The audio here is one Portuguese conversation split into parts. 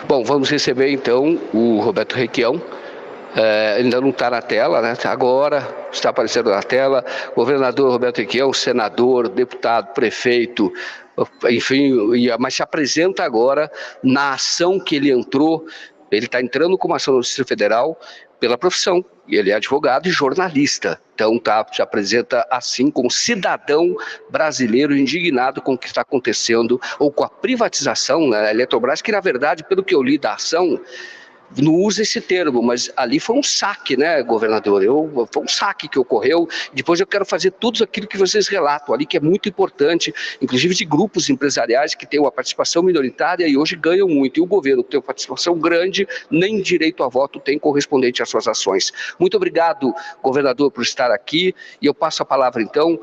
Bom, vamos receber então o Roberto Requião. Ainda não está na tela, né? Agora está aparecendo na tela. Governador Roberto Requião, senador, deputado, prefeito, enfim, mas se apresenta agora na ação que ele entrou. Ele está entrando com uma ação no Distrito Federal pela profissão. Ele é advogado e jornalista. Então se apresenta assim como cidadão brasileiro indignado com o que está acontecendo, ou com a privatização, né, da Eletrobras, que na verdade, pelo que eu li da ação, não usa esse termo, mas ali foi um saque, né, governador? Foi um saque que ocorreu. Depois eu quero fazer tudo aquilo que vocês relatam ali, que é muito importante, inclusive de grupos empresariais que têm uma participação minoritária e hoje ganham muito. E o governo, que tem uma participação grande, nem direito a voto tem correspondente às suas ações. Muito obrigado, governador, por estar aqui. E eu passo a palavra, então,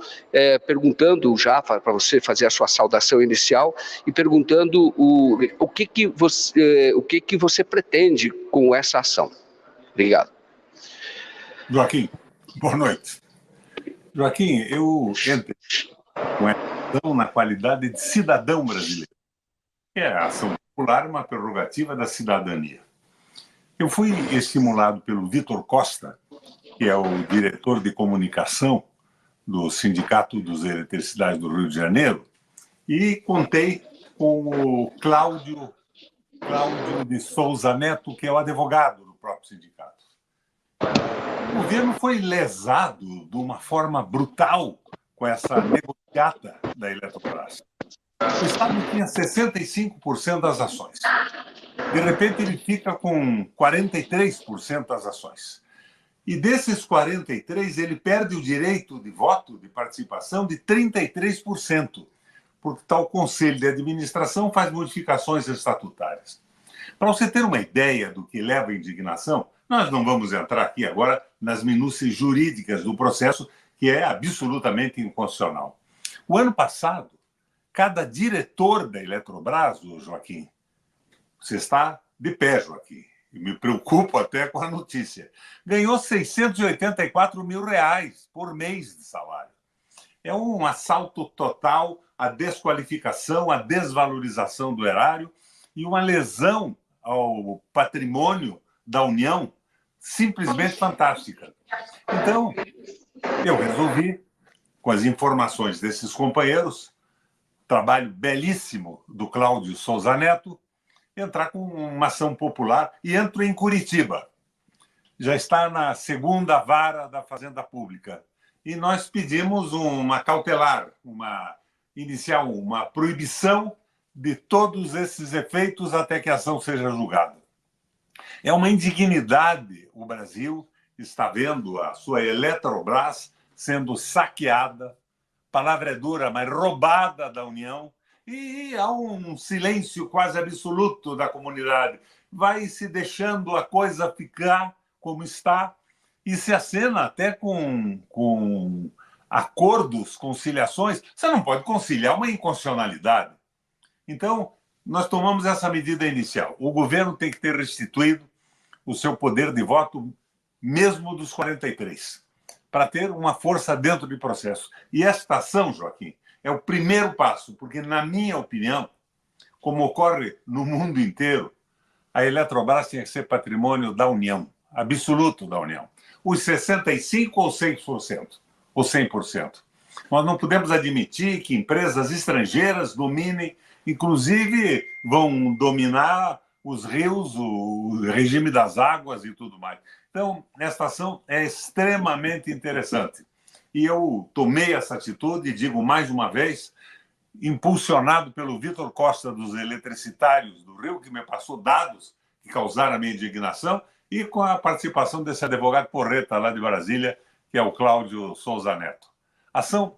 perguntando já para você fazer a sua saudação inicial e perguntando o que você pretende com essa ação. Obrigado. Joaquim, boa noite. Joaquim, eu entrei com essa ação na qualidade de cidadão brasileiro, que é a ação popular, uma prerrogativa da cidadania. Eu fui estimulado pelo Vitor Costa, que é o diretor de comunicação do Sindicato dos Eletricidades do Rio de Janeiro, e contei com o Cláudio de Souza Neto, que é o advogado do próprio sindicato. O governo foi lesado de uma forma brutal com essa negociata da Eletrobras. O Estado tinha 65% das ações. De repente, ele fica com 43% das ações. E desses 43%, ele perde o direito de voto, de participação, de 33%, porque tal conselho de administração faz modificações estatutárias. Para você ter uma ideia do que leva à indignação, nós não vamos entrar aqui agora nas minúcias jurídicas do processo, que é absolutamente inconstitucional. O ano passado, cada diretor da Eletrobras, Joaquim, você está de pé, Joaquim, e me preocupo até com a notícia, ganhou R$684 mil por mês de salário. É um assalto total à desqualificação, à desvalorização do erário e uma lesão ao patrimônio da União simplesmente fantástica. Então, eu resolvi, com as informações desses companheiros, trabalho belíssimo do Cláudio Souza Neto, entrar com uma ação popular e entro em Curitiba. Já está na segunda vara da Fazenda Pública. E nós pedimos uma cautelar, inicial, uma proibição de todos esses efeitos até que a ação seja julgada. É uma indignidade o Brasil está vendo a sua Eletrobras sendo saqueada, palavra é dura, mas roubada da União, e há um silêncio quase absoluto da comunidade. Vai se deixando a coisa ficar como está e se acena até com acordos, conciliações. Você não pode conciliar uma inconstitucionalidade. Então, nós tomamos essa medida inicial. O governo tem que ter restituído o seu poder de voto, mesmo dos 43, para ter uma força dentro do processo. E esta ação, Joaquim, é o primeiro passo, porque, na minha opinião, como ocorre no mundo inteiro, a Eletrobras tinha que ser patrimônio da União, absoluto da União. Os 65% ou 100%, ou 100%. Nós não podemos admitir que empresas estrangeiras dominem, inclusive vão dominar os rios, o regime das águas e tudo mais. Então, esta ação é extremamente interessante. E eu tomei essa atitude, e digo mais uma vez, impulsionado pelo Vitor Costa dos Eletricitários do Rio, que me passou dados que causaram a minha indignação, e com a participação desse advogado porreta lá de Brasília, que é o Cláudio Souza Neto. A ação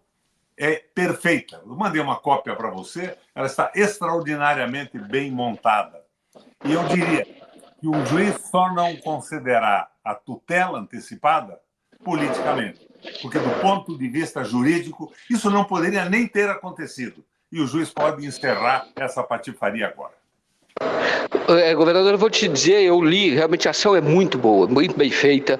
é perfeita. Eu mandei uma cópia para você, ela está extraordinariamente bem montada. E eu diria que o juiz só não considerar a tutela antecipada politicamente, porque do ponto de vista jurídico, isso não poderia nem ter acontecido. E o juiz pode encerrar essa patifaria agora. Governador, eu vou te dizer, eu li, realmente a ação é muito boa, muito bem feita.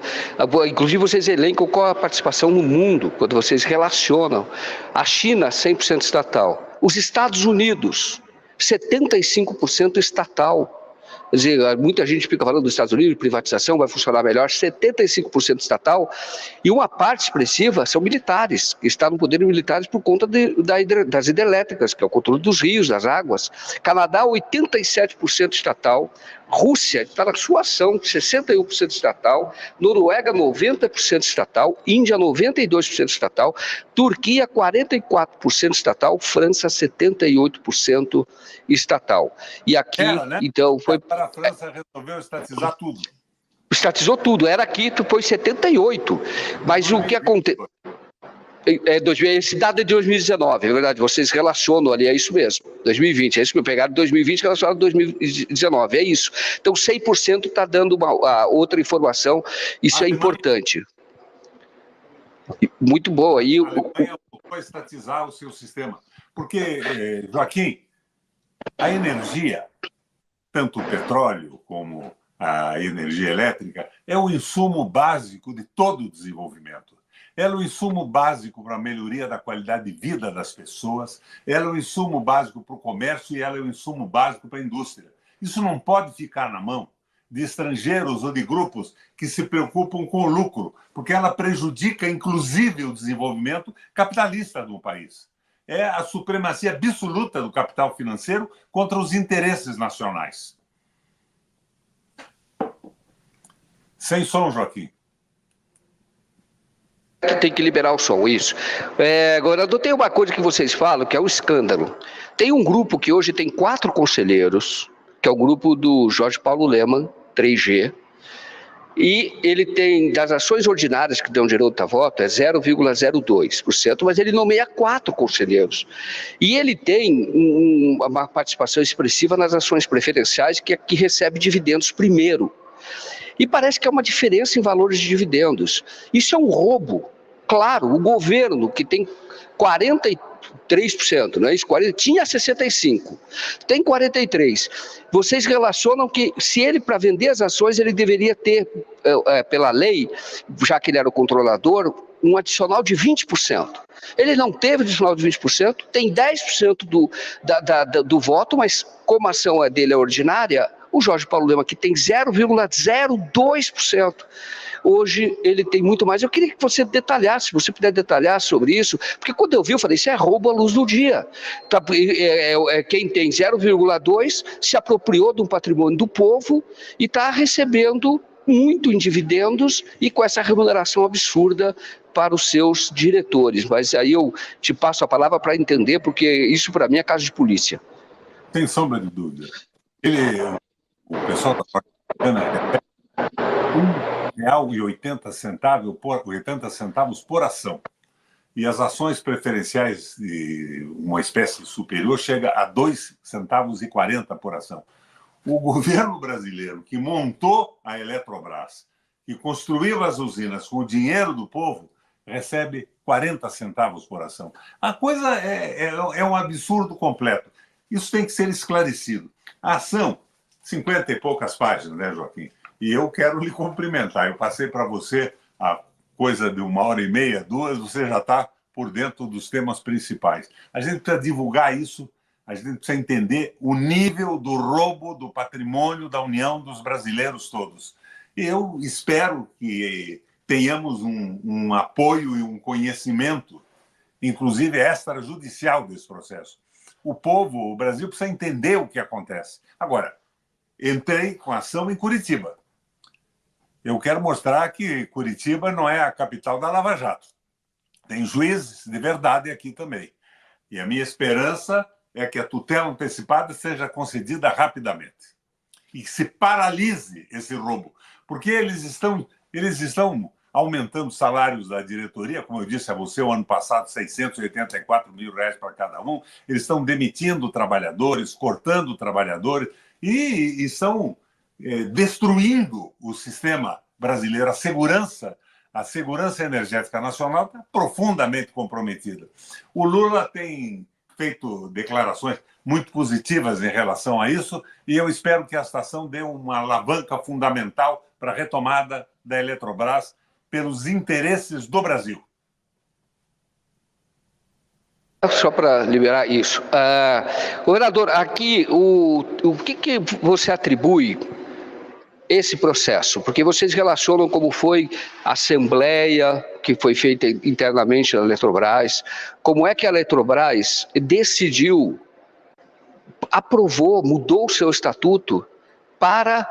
Inclusive, vocês elencam qual a participação no mundo, quando vocês relacionam. A China, 100% estatal. Os Estados Unidos, 75% estatal. Quer dizer, muita gente fica falando dos Estados Unidos, privatização, vai funcionar melhor, 75% estatal, e uma parte expressiva são militares, que estão no poder militares por conta das hidrelétricas, que é o controle dos rios, das águas. Canadá, 87% estatal, Rússia está na sua ação, 61% estatal, Noruega, 90% estatal, Índia, 92% estatal, Turquia, 44% estatal, França, 78% estatal. E aqui, né? então, foi... A França resolveu estatizar tudo. Estatizou tudo, era aqui, foi 78%. Mas o que acontece... Esse dado é de 2019, é verdade, vocês relacionam ali, é isso mesmo, 2020, é isso que eu pegaram de 2020 relacionado a 2019, é isso. Então 100% está dando uma outra informação, isso é importante. Muito boa. A Alemanha vai estatizar o seu sistema, porque, Joaquim, a energia, tanto o petróleo como a energia elétrica, é o insumo básico de todo o desenvolvimento. Ela é o insumo básico para a melhoria da qualidade de vida das pessoas, ela é o insumo básico para o comércio e ela é o insumo básico para a indústria. Isso não pode ficar na mão de estrangeiros ou de grupos que se preocupam com o lucro, porque ela prejudica, inclusive, o desenvolvimento capitalista do país. É a supremacia absoluta do capital financeiro contra os interesses nacionais. Sem som, Joaquim. Tem que liberar o som, isso. Agora, tem uma coisa que vocês falam, que é o escândalo. Tem um grupo que hoje tem 4 conselheiros, que é o grupo do Jorge Paulo Lemann, 3G, e ele tem, das ações ordinárias que dão direito a voto, é 0,02%, mas ele nomeia 4 conselheiros. E ele tem uma participação expressiva nas ações preferenciais, que recebe dividendos primeiro. E parece que é uma diferença em valores de dividendos. Isso é um roubo. Claro, o governo, que tem 43%, não é isso? Tinha 65%, tem 43%. Vocês relacionam que, se ele, para vender as ações, ele deveria ter, pela lei, já que ele era o controlador, um adicional de 20%. Ele não teve adicional de 20%, tem 10% do voto, mas como a ação dele é ordinária, o Jorge Paulo Lemann, que tem 0,02%, hoje ele tem muito mais. Eu queria que você detalhasse, se você puder detalhar sobre isso, porque quando eu vi, eu falei, isso é roubo à luz do dia. Quem tem 0,2% se apropriou de um patrimônio do povo e está recebendo muito em dividendos e com essa remuneração absurda para os seus diretores. Mas aí eu te passo a palavra para entender, porque isso para mim é caso de polícia. Sem sombra de dúvida. O pessoal está pagando R$1,80 por ação. E as ações preferenciais de uma espécie superior chega a R$2,40 por ação. O governo brasileiro, que montou a Eletrobras, que construiu as usinas com o dinheiro do povo, recebe 40 centavos por ação. A coisa é um absurdo completo. Isso tem que ser esclarecido. A ação, 50 e poucas páginas, né, Joaquim? E eu quero lhe cumprimentar. Eu passei para você a coisa de 1h30, 2, você já está por dentro dos temas principais. A gente precisa divulgar isso, a gente precisa entender o nível do roubo do patrimônio da União dos brasileiros todos. E eu espero que tenhamos um apoio e um conhecimento, inclusive extrajudicial, desse processo. O Brasil precisa entender o que acontece. Agora, entrei com ação em Curitiba. Eu quero mostrar que Curitiba não é a capital da Lava Jato. Tem juízes de verdade aqui também. E a minha esperança é que a tutela antecipada seja concedida rapidamente. E que se paralise esse roubo. Porque eles estão aumentando os salários da diretoria, como eu disse a você, o ano passado, R$684 mil para cada um. Eles estão demitindo trabalhadores, cortando trabalhadores e estão destruindo o sistema brasileiro. A segurança energética nacional está profundamente comprometida. O Lula tem feito declarações muito positivas em relação a isso e eu espero que a estação dê uma alavanca fundamental para a retomada da Eletrobras pelos interesses do Brasil. Só para liberar isso. Governador, aqui, o que você atribui esse processo? Porque vocês relacionam como foi a assembleia que foi feita internamente na Eletrobras, como é que a Eletrobras decidiu, aprovou, mudou o seu estatuto para,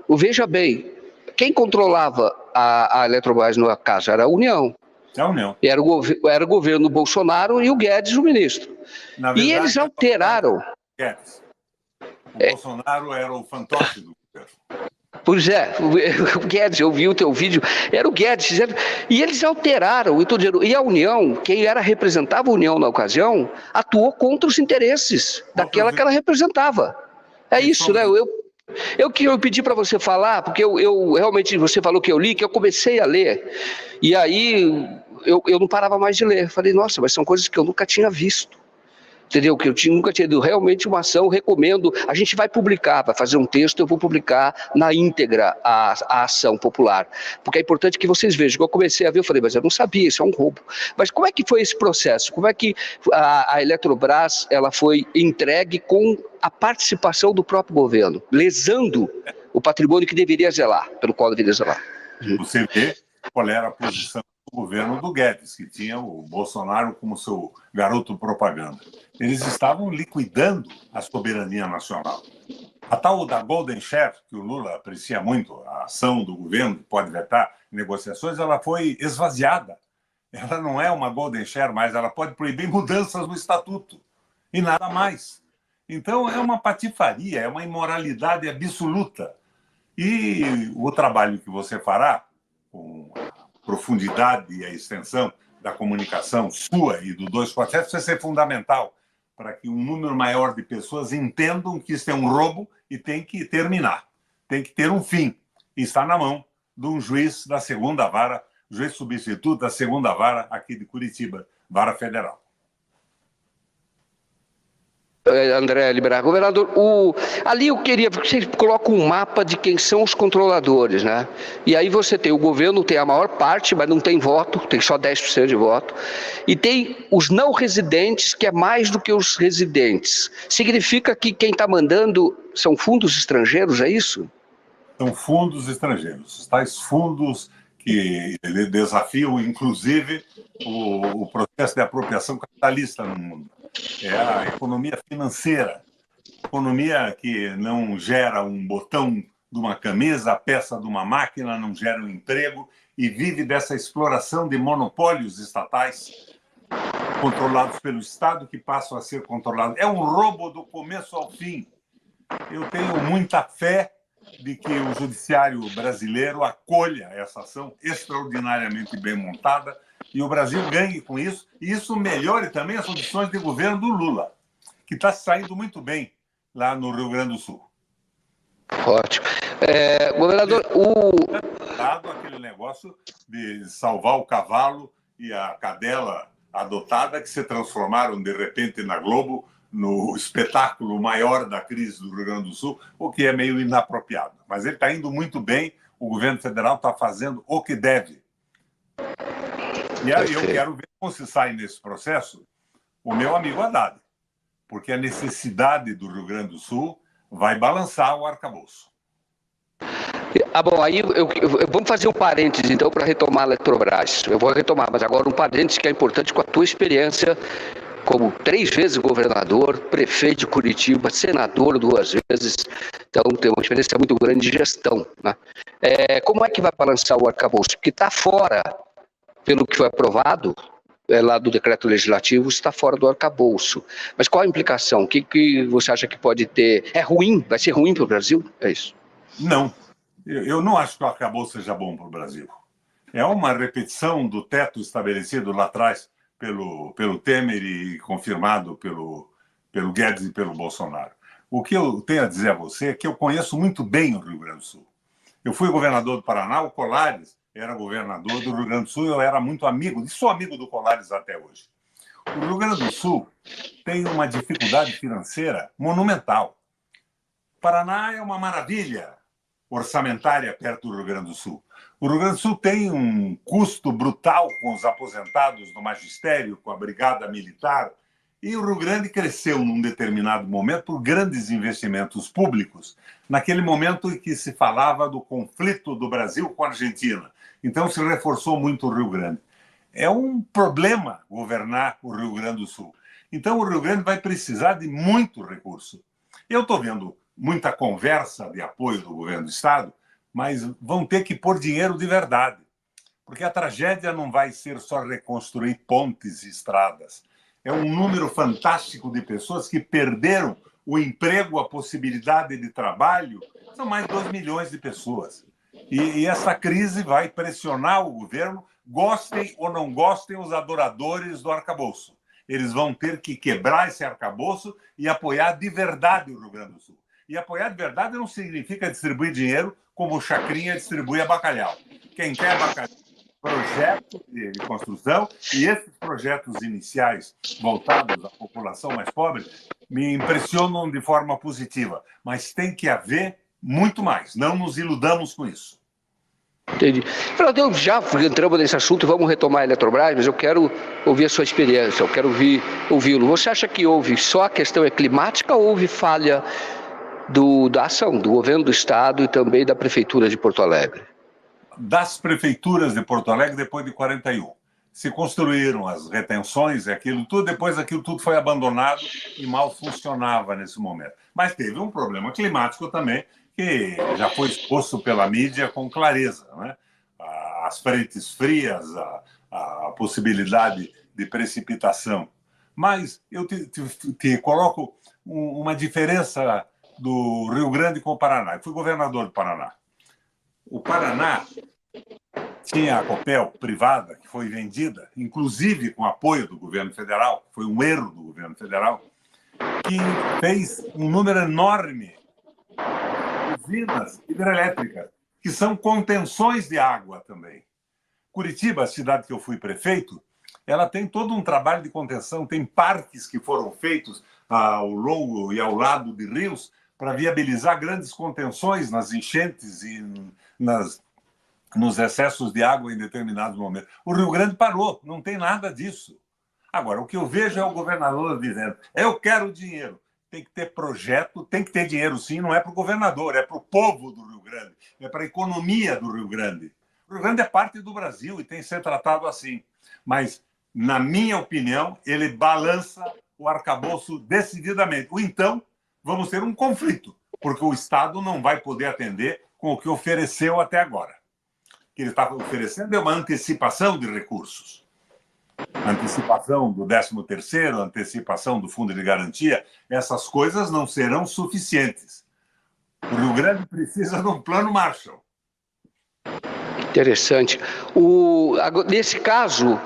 veja bem, quem controlava a Eletrobras no caso era a União. É a União. Era o governo Bolsonaro e o Guedes o ministro. Na verdade, e eles alteraram. Guedes. O Bolsonaro era o fantoche do governo. Pois é, o Guedes, eu vi o teu vídeo, era o Guedes, e eles alteraram, e a União, quem representava a União na ocasião, atuou contra os interesses daquela que ela representava. É isso, né? Eu pedi para você falar, porque eu realmente, você falou que eu li, que eu comecei a ler, e aí eu não parava mais de ler. Falei, nossa, mas são coisas que eu nunca tinha visto. Entendeu? Que nunca tinha tido realmente uma ação, recomendo. A gente vai publicar, vai fazer um texto, eu vou publicar na íntegra a ação popular. Porque é importante que vocês vejam. Eu comecei a ver, eu falei, mas eu não sabia, isso é um roubo. Mas como é que foi esse processo? Como é que a Eletrobras ela foi entregue com a participação do próprio governo, lesando o patrimônio que deveria zelar, pelo qual deveria zelar? Você vê qual era a posição do governo do Guedes, que tinha o Bolsonaro como seu garoto propaganda. Eles estavam liquidando a soberania nacional. A tal da Golden Share, que o Lula aprecia muito, a ação do governo que pode vetar negociações, ela foi esvaziada. Ela não é uma Golden Share mais, ela pode proibir mudanças no estatuto e nada mais. Então é uma patifaria, é uma imoralidade absoluta. E o trabalho que você fará, com a profundidade e a extensão da comunicação sua e do 247, vai ser fundamental para que um número maior de pessoas entendam que isso é um roubo e tem que terminar, tem que ter um fim. E está na mão de um juiz da segunda vara, juiz substituto da segunda vara aqui de Curitiba, vara federal. André Liberar, governador, ali eu queria que você coloque um mapa de quem são os controladores, né? E aí você tem o governo, tem a maior parte, mas não tem voto, tem só 10% de voto, e tem os não residentes, que é mais do que os residentes. Significa que quem está mandando são fundos estrangeiros, é isso? São fundos estrangeiros, tais fundos que desafiam, inclusive, o processo de apropriação capitalista no mundo. É a economia financeira, economia que não gera um botão de uma camisa, a peça de uma máquina, não gera um emprego e vive dessa exploração de monopólios estatais controlados pelo Estado que passam a ser controlados. É um roubo do começo ao fim. Eu tenho muita fé de que o judiciário brasileiro acolha essa ação extraordinariamente bem montada e o Brasil ganhe com isso, e isso melhore também as condições de governo do Lula, que está saindo muito bem lá no Rio Grande do Sul. Ótimo. Governador, Dado aquele negócio de salvar o cavalo e a cadela adotada que se transformaram de repente na Globo no espetáculo maior da crise do Rio Grande do Sul, o que é meio inapropriado. Mas ele está indo muito bem, o governo federal está fazendo o que deve. E aí eu quero ver como se sai nesse processo o meu amigo Haddad, porque a necessidade do Rio Grande do Sul vai balançar o arcabouço. Bom, aí vamos fazer um parênteses, então, para retomar a Eletrobras. Eu vou retomar, mas agora um parênteses que é importante com a tua experiência como 3 vezes governador, prefeito de Curitiba, senador 2 vezes, então tem uma experiência muito grande de gestão, né? Como é que vai balançar o arcabouço? Porque está fora, pelo que foi aprovado, lá do decreto legislativo, está fora do arcabouço. Mas qual a implicação? O que você acha que pode ter? É ruim? Vai ser ruim para o Brasil? É isso? Não. Eu não acho que o arcabouço seja bom para o Brasil. É uma repetição do teto estabelecido lá atrás pelo Temer e confirmado pelo Guedes e pelo Bolsonaro. O que eu tenho a dizer a você é que eu conheço muito bem o Rio Grande do Sul. Eu fui governador do Paraná, o Colares era governador do Rio Grande do Sul, eu era muito amigo, e sou amigo do Colares até hoje. O Rio Grande do Sul tem uma dificuldade financeira monumental. O Paraná é uma maravilha orçamentária perto do Rio Grande do Sul. O Rio Grande do Sul tem um custo brutal com os aposentados do magistério, com a brigada militar E o Rio Grande cresceu num determinado momento por grandes investimentos públicos, naquele momento em que se falava do conflito do Brasil com a Argentina. Então se reforçou muito o Rio Grande. É um problema governar o Rio Grande do Sul. Então o Rio Grande vai precisar de muito recurso. Eu estou vendo muita conversa de apoio do governo do Estado, mas vão ter que pôr dinheiro de verdade. Porque a tragédia não vai ser só reconstruir pontes e estradas. É um número fantástico de pessoas que perderam o emprego, a possibilidade de trabalho. São mais de 2 milhões de pessoas. E essa crise vai pressionar o governo, gostem ou não gostem os adoradores do arcabouço. Eles vão ter que quebrar esse arcabouço e apoiar de verdade o Rio Grande do Sul. E apoiar de verdade não significa distribuir dinheiro como o Chacrinha distribui bacalhau. Quem quer bacalhau, projeto de construção, e esses projetos iniciais voltados à população mais pobre me impressionam de forma positiva, mas tem que haver muito mais, não nos iludamos com isso. Entendi. Fernando, já entramos nesse assunto, vamos retomar a Eletrobras, mas eu quero ouvir a sua experiência, eu quero ouvi-lo. Você acha que houve só a questão climática ou houve falha da ação do governo do Estado e também da Prefeitura de Porto Alegre? Das prefeituras de Porto Alegre depois de 41. Se construíram as retenções e aquilo tudo, depois aquilo tudo foi abandonado e mal funcionava nesse momento. Mas teve um problema climático também, que já foi exposto pela mídia com clareza, né? As frentes frias, a possibilidade de precipitação. Mas eu te coloco uma diferença do Rio Grande com o Paraná. Eu fui governador do Paraná. O Paraná tinha a Copel privada, que foi vendida, inclusive com apoio do governo federal, foi um erro do governo federal, que fez um número enorme de usinas hidrelétricas, que são contenções de água também. Curitiba, a cidade que eu fui prefeito, ela tem todo um trabalho de contenção, tem parques que foram feitos ao longo e ao lado de rios para viabilizar grandes contenções nas enchentes e nos excessos de água em determinados momentos. O Rio Grande parou, não tem nada disso. Agora, o que eu vejo é o governador dizendo: eu quero dinheiro. Tem que ter projeto, tem que ter dinheiro sim, não é para o governador, é para o povo do Rio Grande, é para a economia do Rio Grande. O Rio Grande é parte do Brasil e tem que ser tratado assim. Mas, na minha opinião, ele balança o arcabouço decididamente. Ou então, vamos ter um conflito, porque o Estado não vai poder atender com o que ofereceu até agora. O que ele está oferecendo é uma antecipação de recursos. Antecipação do 13º, antecipação do Fundo de Garantia, essas coisas não serão suficientes. O Rio Grande precisa de um plano Marshall. Interessante. Nesse caso,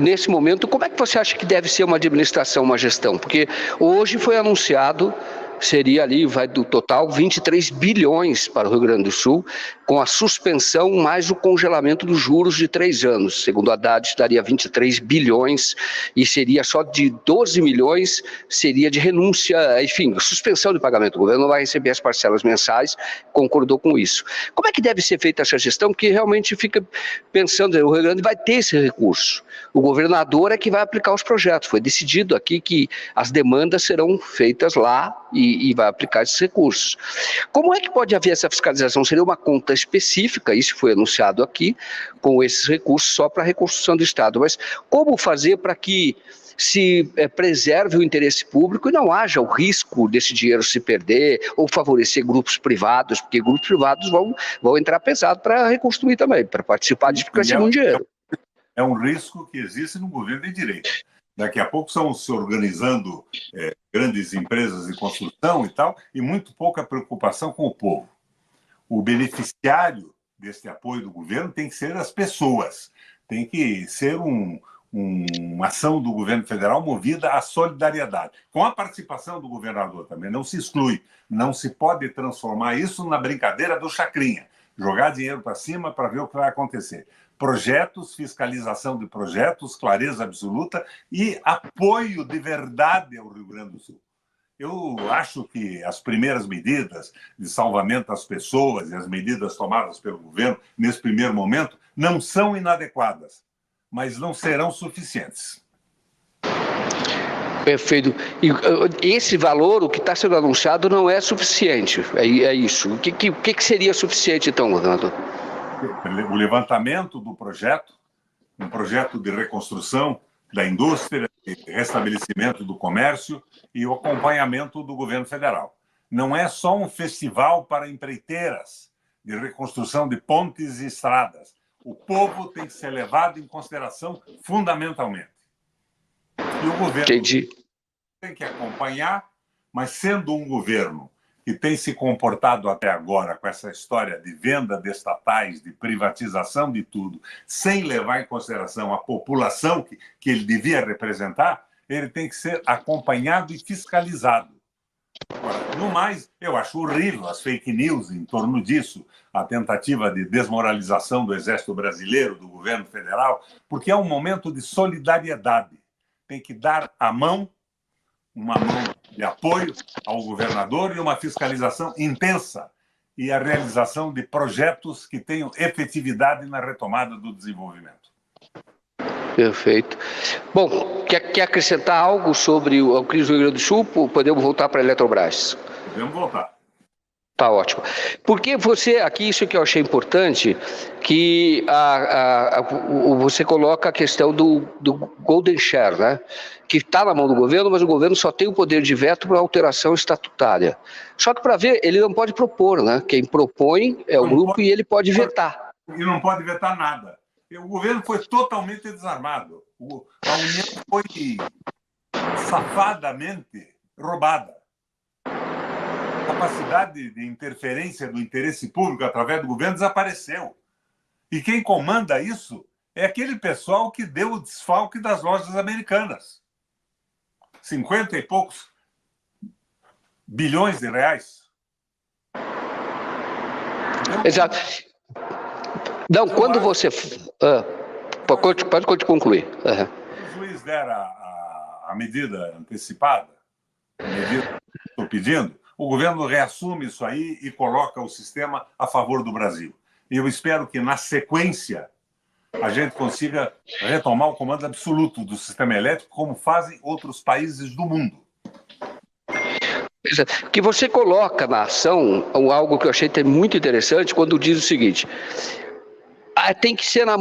nesse momento, como é que você acha que deve ser uma administração, uma gestão? Porque hoje foi anunciado, seria ali, vai do total 23 bilhões para o Rio Grande do Sul, com a suspensão mais o congelamento dos juros de 3 anos. Segundo a Haddad, daria 23 bilhões e seria só de 12 milhões, seria de renúncia, enfim, suspensão de pagamento. O governo não vai receber as parcelas mensais, concordou com isso. Como é que deve ser feita essa gestão? Porque realmente fica pensando, o Rio Grande vai ter esse recurso. O governador é que vai aplicar os projetos. Foi decidido aqui que as demandas serão feitas lá e vai aplicar esses recursos. Como é que pode haver essa fiscalização? Seria uma conta específica, isso foi anunciado aqui, com esses recursos só para a reconstrução do Estado. Mas como fazer para que se preserve o interesse público e não haja o risco desse dinheiro se perder ou favorecer grupos privados, porque grupos privados vão entrar pesado para reconstruir também, para participar disso, porque vai ser muito dinheiro. É um risco que existe no governo de direita. Daqui a pouco estão se organizando grandes empresas de construção e tal, e muito pouca preocupação com o povo. O beneficiário desse apoio do governo tem que ser as pessoas. Tem que ser uma ação do governo federal movida à solidariedade, com a participação do governador também. Não se exclui, não se pode transformar isso na brincadeira do Chacrinha. Jogar dinheiro para cima para ver o que vai acontecer. Projetos, fiscalização de projetos, clareza absoluta e apoio de verdade ao Rio Grande do Sul. Eu acho que as primeiras medidas de salvamento às pessoas e as medidas tomadas pelo governo nesse primeiro momento não são inadequadas, mas não serão suficientes. Perfeito. E esse valor, o que está sendo anunciado, não é suficiente. É isso. O que seria suficiente, então, governador? O levantamento do projeto, um projeto de reconstrução da indústria, de restabelecimento do comércio e o acompanhamento do governo federal. Não é só um festival para empreiteiras de reconstrução de pontes e estradas. O povo tem que ser levado em consideração fundamentalmente. E o governo tem que acompanhar, mas sendo um governo que tem se comportado até agora com essa história de venda de estatais, de privatização de tudo, sem levar em consideração a população que ele devia representar, ele tem que ser acompanhado e fiscalizado. Agora, no mais, eu acho horrível as fake news em torno disso, a tentativa de desmoralização do Exército Brasileiro, do governo federal, porque é um momento de solidariedade. Tem que dar a mão, uma mão de apoio ao governador e uma fiscalização intensa e a realização de projetos que tenham efetividade na retomada do desenvolvimento. Perfeito. Bom, quer acrescentar algo sobre a crise do Rio Grande do Sul? Podemos voltar para a Eletrobras? Podemos voltar. Tá ótimo. Porque você, aqui, isso que eu achei importante, que você coloca a questão do Golden Share, né? Que está na mão do governo, mas o governo só tem o poder de veto para alteração estatutária. Só que, para ver, ele não pode propor, né? Quem propõe é o grupo e ele pode vetar. E não pode vetar nada. O governo foi totalmente desarmado. A União foi safadamente roubada. A capacidade de interferência do interesse público através do governo desapareceu. E quem comanda isso é aquele pessoal que deu o desfalque das lojas americanas. 50 e poucos bilhões de reais. Então, exato. Não, quando você... pode concluir. Se o juiz der a medida antecipada, a medida que estou pedindo, o governo reassume isso aí e coloca o sistema a favor do Brasil. E eu espero que, na sequência, a gente consiga retomar o comando absoluto do sistema elétrico, como fazem outros países do mundo. Que você coloca na ação algo que eu achei muito interessante, quando diz o seguinte: tem que ser na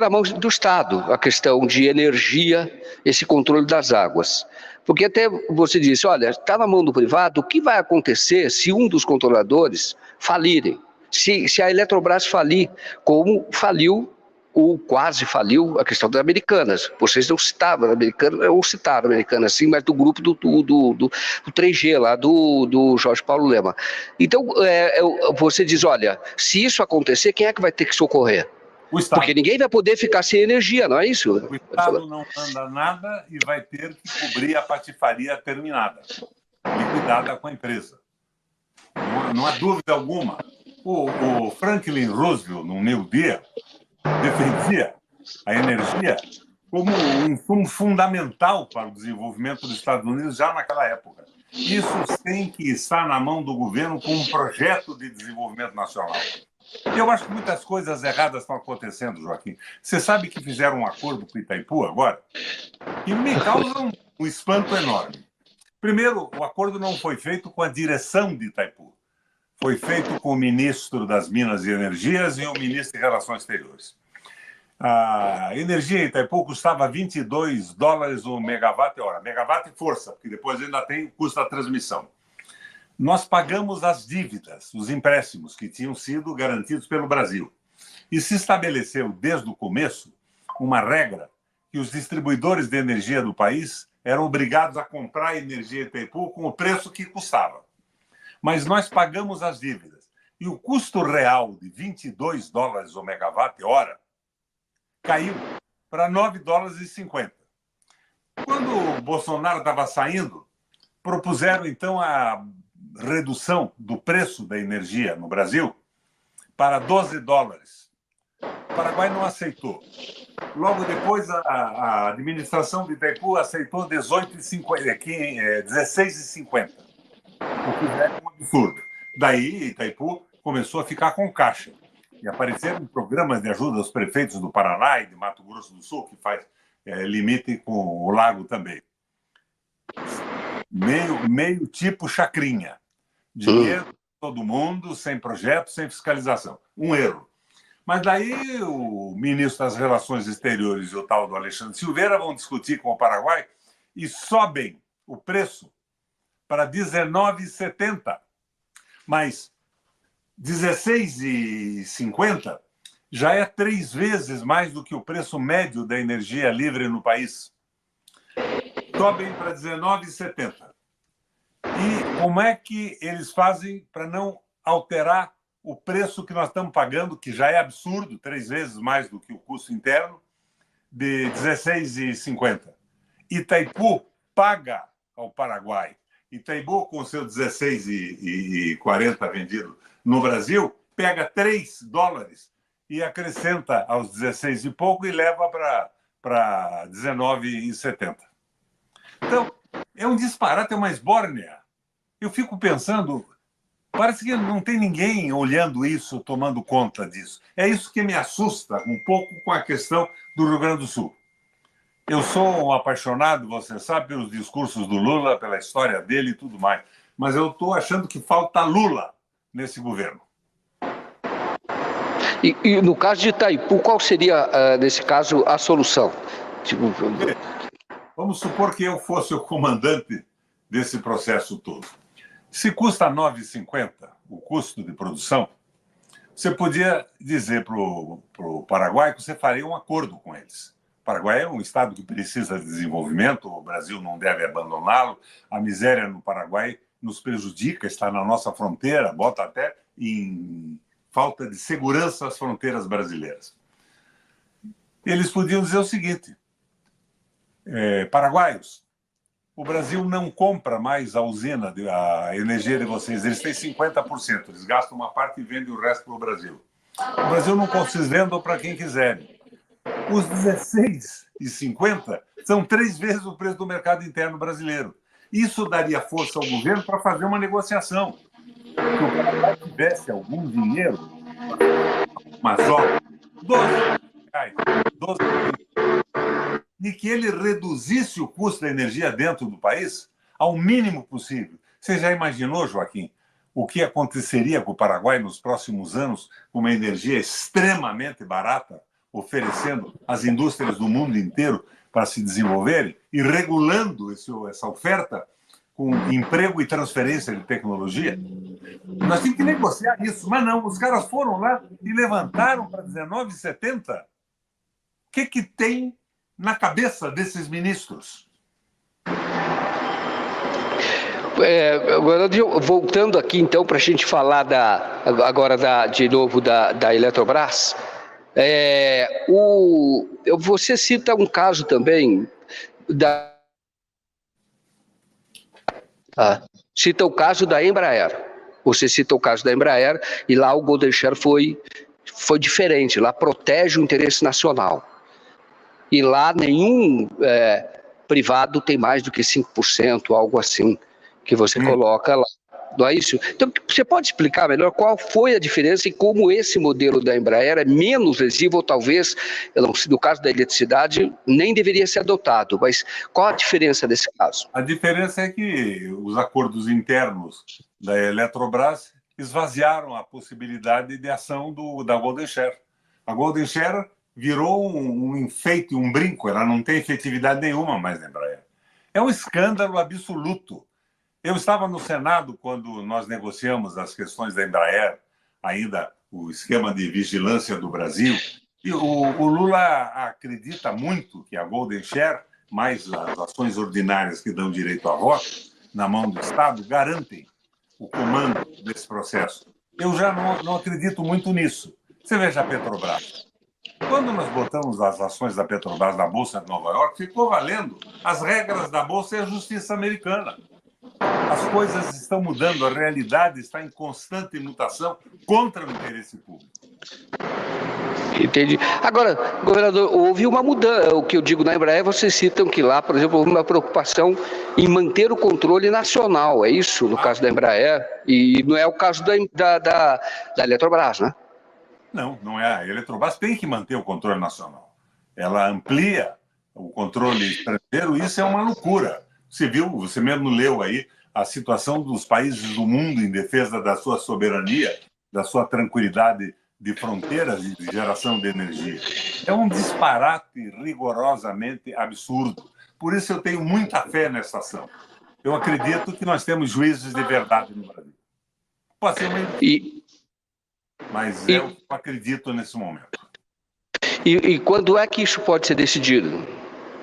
mão do Estado a questão de energia, esse controle das águas. Porque até você disse, olha, está na mão do privado, o que vai acontecer se um dos controladores falirem? Se a Eletrobras falir, como faliu, ou quase faliu, a questão das Americanas. Vocês não citavam a Americana, ou citaram a Americana, sim, mas do grupo do 3G, lá do Jorge Paulo Lema. Então, você diz, olha, se isso acontecer, quem é que vai ter que socorrer? O Estado. Porque ninguém vai poder ficar sem energia, não é isso? O Estado não manda nada e vai ter que cobrir a patifaria terminada, liquidada com a empresa. Não há dúvida alguma. O Franklin Roosevelt, no meu dia, defendia a energia como um insumo fundamental para o desenvolvimento dos Estados Unidos já naquela época. Isso tem que estar na mão do governo com um projeto de desenvolvimento nacional. Eu acho que muitas coisas erradas estão acontecendo, Joaquim. Você sabe que fizeram um acordo com Itaipu agora? E me causa um espanto enorme. Primeiro, o acordo não foi feito com a direção de Itaipu. Foi feito com o ministro das Minas e Energias e o ministro de Relações Exteriores. A energia em Itaipu custava $22 o megawatt-hora. Megawatt e força, porque depois ainda tem o custo da transmissão. Nós pagamos as dívidas, os empréstimos que tinham sido garantidos pelo Brasil. E se estabeleceu, desde o começo, uma regra que os distribuidores de energia do país eram obrigados a comprar energia em Itaipu com o preço que custava. Mas nós pagamos as dívidas. E o custo real de $22 o megawatt-hora caiu para $9,50. Quando o Bolsonaro estava saindo, propuseram, então, a redução do preço da energia no Brasil para $12. O Paraguai não aceitou. Logo depois, a administração de Itaipu aceitou $16,50, o que é um absurdo. Daí, Itaipu começou a ficar com caixa. E apareceram programas de ajuda aos prefeitos do Paraná e de Mato Grosso do Sul, que faz limite com o lago também. Meio tipo chacrinha. Dinheiro para todo mundo, sem projeto, sem fiscalização. Um erro. Mas daí o ministro das Relações Exteriores e o tal do Alexandre Silveira vão discutir com o Paraguai e sobem o preço para R$19,70. Mas R$16,50 já é 3 vezes mais do que o preço médio da energia livre no país. Sobem para R$19,70. E como é que eles fazem para não alterar o preço que nós estamos pagando, que já é absurdo, 3 vezes mais do que o custo interno, de R$16,50? Itaipu paga ao Paraguai. Itaipu, com seu R$16,40 vendido no Brasil, pega $3 e acrescenta aos 16 e pouco e leva para R$19,70. Então, é um disparate, é uma esbórnia. Eu fico pensando, parece que não tem ninguém olhando isso, tomando conta disso. É isso que me assusta um pouco com a questão do Rio Grande do Sul. Eu sou um apaixonado, você sabe, pelos discursos do Lula, pela história dele e tudo mais. Mas eu estou achando que falta Lula nesse governo. E no caso de Itaipu, qual seria, nesse caso, a solução? Vamos supor que eu fosse o comandante desse processo todo. Se custa R$9,50 o custo de produção, você podia dizer para o Paraguai que você faria um acordo com eles. O Paraguai é um estado que precisa de desenvolvimento, o Brasil não deve abandoná-lo, a miséria no Paraguai nos prejudica, está na nossa fronteira, bota até em falta de segurança as fronteiras brasileiras. Eles podiam dizer o seguinte: paraguaios, o Brasil não compra mais a usina, a energia de vocês, eles têm 50%, eles gastam uma parte e vendem o resto para o Brasil. O Brasil não compra, vocês vendam para quem quiserem. Os R$16,50 são 3 vezes o preço do mercado interno brasileiro. Isso daria força ao governo para fazer uma negociação. Se o Paraguai tivesse algum dinheiro, umas obras, R$12,00, e que ele reduzisse o custo da energia dentro do país ao mínimo possível. Você já imaginou, Joaquim, o que aconteceria com o Paraguai nos próximos anos com uma energia extremamente barata, oferecendo às indústrias do mundo inteiro para se desenvolverem e regulando essa oferta com emprego e transferência de tecnologia? Nós temos que negociar isso, mas não, os caras foram lá e levantaram para R$19,70. O que tem na cabeça desses ministros? Agora, voltando aqui, então, para a gente falar de novo da Eletrobras, você cita um caso também cita o caso da Embraer. Você cita o caso da Embraer e lá o Golden Share foi diferente. Lá protege o interesse nacional. E lá nenhum privado tem mais do que 5%, algo assim, que você coloca lá. Não é isso? Então, você pode explicar melhor qual foi a diferença e como esse modelo da Embraer é menos lesivo, ou talvez, no caso da eletricidade, nem deveria ser adotado. Mas qual a diferença desse caso? A diferença é que os acordos internos da Eletrobras esvaziaram a possibilidade de ação da Golden Share. A Golden Share virou um enfeite, um brinco, ela não tem efetividade nenhuma mais na Embraer. É um escândalo absoluto. Eu estava no Senado quando nós negociamos as questões da Embraer, ainda o esquema de vigilância do Brasil, e o Lula acredita muito que a Golden Share, mais as ações ordinárias que dão direito a voto, na mão do Estado, garantem o comando desse processo. Eu já não acredito muito nisso. Você veja a Petrobras. Quando nós botamos as ações da Petrobras na Bolsa de Nova York, ficou valendo as regras da Bolsa e a justiça americana. As coisas estão mudando, a realidade está em constante mutação contra o interesse público. Entendi. Agora, governador, houve uma mudança. O que eu digo na Embraer, vocês citam que lá, por exemplo, houve uma preocupação em manter o controle nacional. É isso, no caso da Embraer, e não é o caso da Eletrobras, né? Não é. A Eletrobras tem que manter o controle nacional. Ela amplia o controle estrangeiro, e isso é uma loucura. Você viu, você mesmo leu aí a situação dos países do mundo em defesa da sua soberania, da sua tranquilidade de fronteiras e de geração de energia. É um disparate rigorosamente absurdo. Por isso eu tenho muita fé nessa ação. Eu acredito que nós temos juízes de verdade no Brasil. Pode ser uma mas eu acredito nesse momento. E quando é que isso pode ser decidido?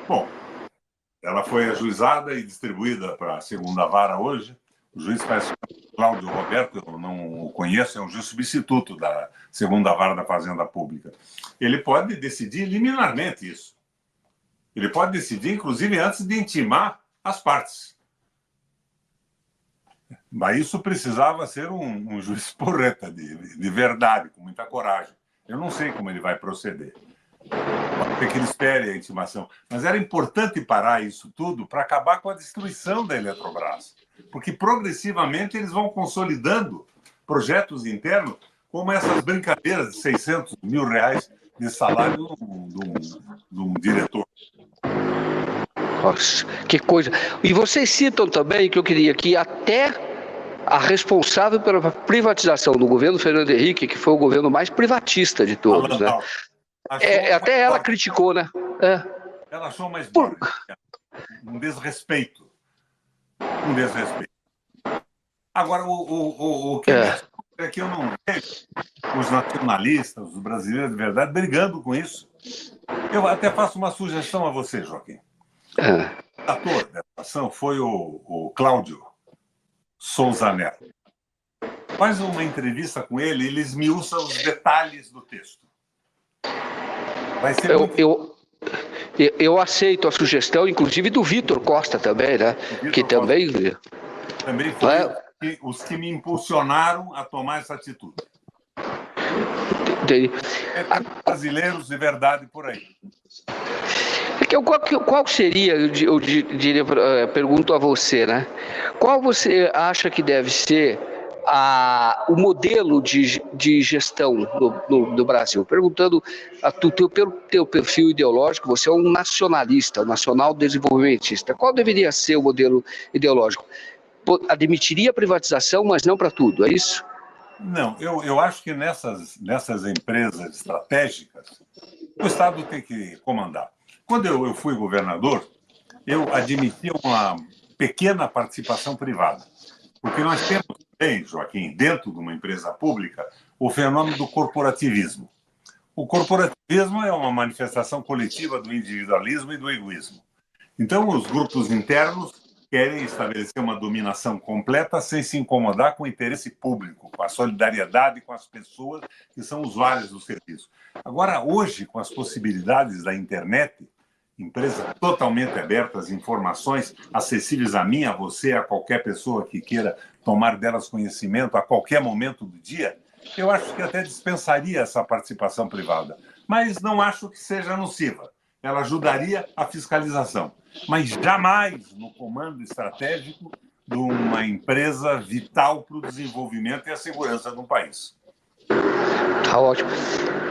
Bom, ela foi ajuizada e distribuída para a segunda vara hoje. O juiz parece Cláudio Roberto, eu não o conheço, é um juiz substituto da segunda vara da Fazenda Pública. Ele pode decidir liminarmente isso. Ele pode decidir, inclusive, antes de intimar as partes. Mas isso precisava ser um juiz porreta, de verdade, com muita coragem. Eu não sei como ele vai proceder. Pode ter que ele espere a intimação. Mas era importante parar isso tudo para acabar com a destruição da Eletrobras. Porque progressivamente eles vão consolidando projetos internos, como essas brincadeiras de 600 mil reais de salário de um diretor. Nossa, que coisa. E vocês citam também, que eu queria que até a responsável pela privatização do governo Fernando Henrique, que foi o governo mais privatista de todos, né? Até ela criticou, né? Ela achou mais duro. Um desrespeito. Agora, o que é que eu não vejo os nacionalistas, os brasileiros de verdade, brigando com isso. Eu até faço uma sugestão a você, Joaquim. O ator dessa ação foi o Cláudio Souza Neto. Faz uma entrevista com ele, ele esmiuça os detalhes do texto. Vai ser eu aceito a sugestão, inclusive do Vitor Costa também, né? Que também foi os que me impulsionaram a tomar essa atitude. Tem brasileiros de verdade por aí. Qual seria, eu diria, pergunto a você, né? Qual você acha que deve ser o modelo de gestão do Brasil? Perguntando pelo teu perfil ideológico, você é um nacionalista, um nacional desenvolvimentista. Qual deveria ser o modelo ideológico? Admitiria a privatização, mas não para tudo, é isso? Não, eu acho que nessas empresas estratégicas, o Estado tem que comandar. Quando eu fui governador, eu admiti uma pequena participação privada. Porque nós temos também, Joaquim, dentro de uma empresa pública, o fenômeno do corporativismo. O corporativismo é uma manifestação coletiva do individualismo e do egoísmo. Então, os grupos internos querem estabelecer uma dominação completa sem se incomodar com o interesse público, com a solidariedade com as pessoas que são usuárias do serviço. Agora, hoje, com as possibilidades da internet, empresas totalmente abertas, informações acessíveis a mim, a você, a qualquer pessoa que queira tomar delas conhecimento a qualquer momento do dia, eu acho que até dispensaria essa participação privada. Mas não acho que seja nociva. Ela ajudaria a fiscalização, mas jamais no comando estratégico de uma empresa vital para o desenvolvimento e a segurança de um país. Tá ótimo.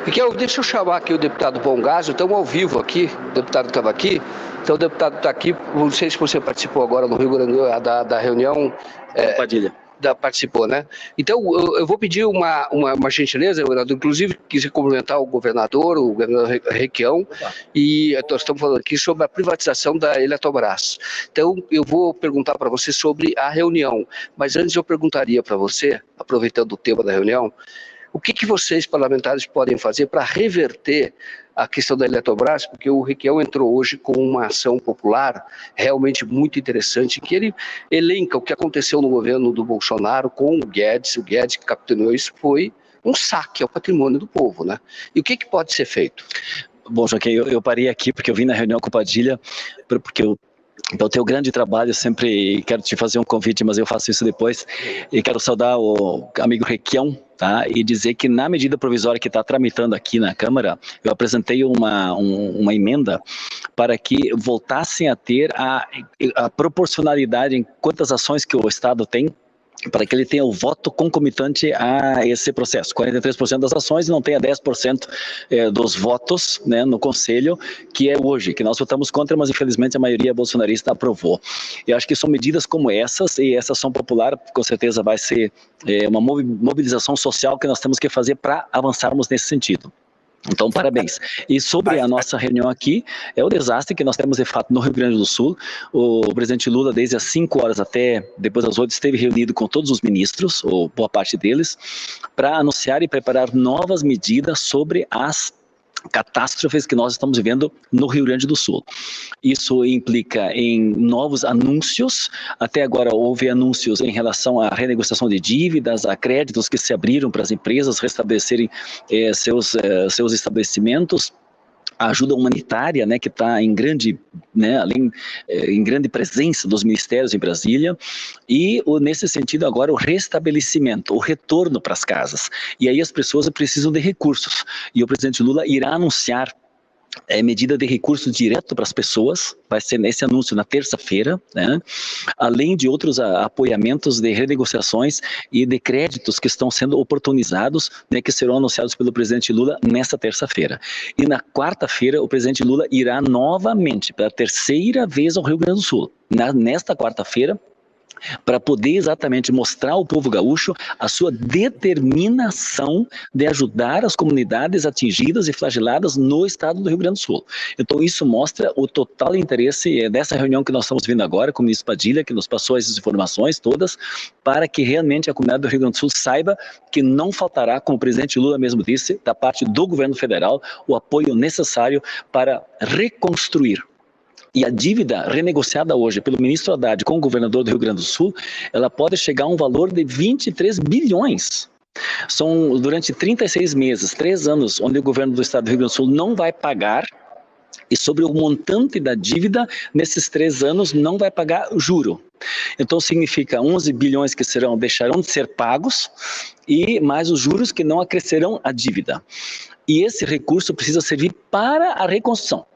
Miguel, deixa eu chamar aqui o deputado Bongásio, estamos ao vivo aqui, o deputado estava aqui, então o deputado está aqui, não sei se você participou agora no Rio Grande do Sul da reunião. Padilha. Participou, né? Então, eu vou pedir uma gentileza, governador, inclusive quis cumprimentar o governador Requião, e nós estamos falando aqui sobre a privatização da Eletrobras. Então, eu vou perguntar para você sobre a reunião, mas antes eu perguntaria para você, aproveitando o tema da reunião, o que vocês, parlamentares, podem fazer para reverter a questão da Eletrobras, porque o Requião entrou hoje com uma ação popular realmente muito interessante, que ele elenca o que aconteceu no governo do Bolsonaro com o Guedes que capitaneou isso, foi um saque ao patrimônio do povo, né? E o que pode ser feito? Bom, Joaquim, eu parei aqui porque eu vim na reunião com o Padilha, porque então, teu grande trabalho, sempre quero te fazer um convite, mas eu faço isso depois, e quero saudar o amigo Requião, tá? E dizer que na medida provisória que está tramitando aqui na Câmara, eu apresentei uma emenda para que voltassem a ter a proporcionalidade em quantas ações que o Estado tem para que ele tenha o voto concomitante a esse processo. 43% das ações e não tenha 10% dos votos, né, no Conselho, que é hoje, que nós votamos contra, mas infelizmente a maioria bolsonarista aprovou. Eu acho que são medidas como essas, e essa ação popular com certeza vai ser uma mobilização social que nós temos que fazer para avançarmos nesse sentido. Então, parabéns. E sobre a nossa reunião aqui, é o desastre que nós temos de fato no Rio Grande do Sul. O presidente Lula, desde as 5 horas até depois das 8, esteve reunido com todos os ministros, ou boa parte deles, para anunciar e preparar novas medidas sobre as catástrofes que nós estamos vivendo no Rio Grande do Sul. Isso implica em novos anúncios. Até agora houve anúncios em relação à renegociação de dívidas, a créditos que se abriram para as empresas restabelecerem seus estabelecimentos, a ajuda humanitária, né, que está em grande, né, em grande presença dos ministérios em Brasília, e nesse sentido agora o restabelecimento, o retorno para as casas. E aí as pessoas precisam de recursos, e o presidente Lula irá anunciar medida de recurso direto para as pessoas, vai ser nesse anúncio na terça-feira, né? Além de outros apoiamentos de renegociações e de créditos que estão sendo oportunizados, né, que serão anunciados pelo presidente Lula nesta terça-feira. E na quarta-feira o presidente Lula irá novamente, pela terceira vez ao Rio Grande do Sul, nesta quarta-feira, para poder exatamente mostrar ao povo gaúcho a sua determinação de ajudar as comunidades atingidas e flageladas no estado do Rio Grande do Sul. Então isso mostra o total interesse dessa reunião que nós estamos vendo agora com o ministro Padilha, que nos passou essas informações todas, para que realmente a comunidade do Rio Grande do Sul saiba que não faltará, como o presidente Lula mesmo disse, da parte do governo federal, o apoio necessário para reconstruir. E a dívida renegociada hoje pelo ministro Haddad com o governador do Rio Grande do Sul, ela pode chegar a um valor de 23 bilhões. São durante 36 meses, 3 anos, onde o governo do estado do Rio Grande do Sul não vai pagar, e sobre o montante da dívida, nesses 3 anos não vai pagar juro. Então significa 11 bilhões que deixarão de ser pagos, e mais os juros que não acrescerão a dívida. E esse recurso precisa servir para a reconstrução.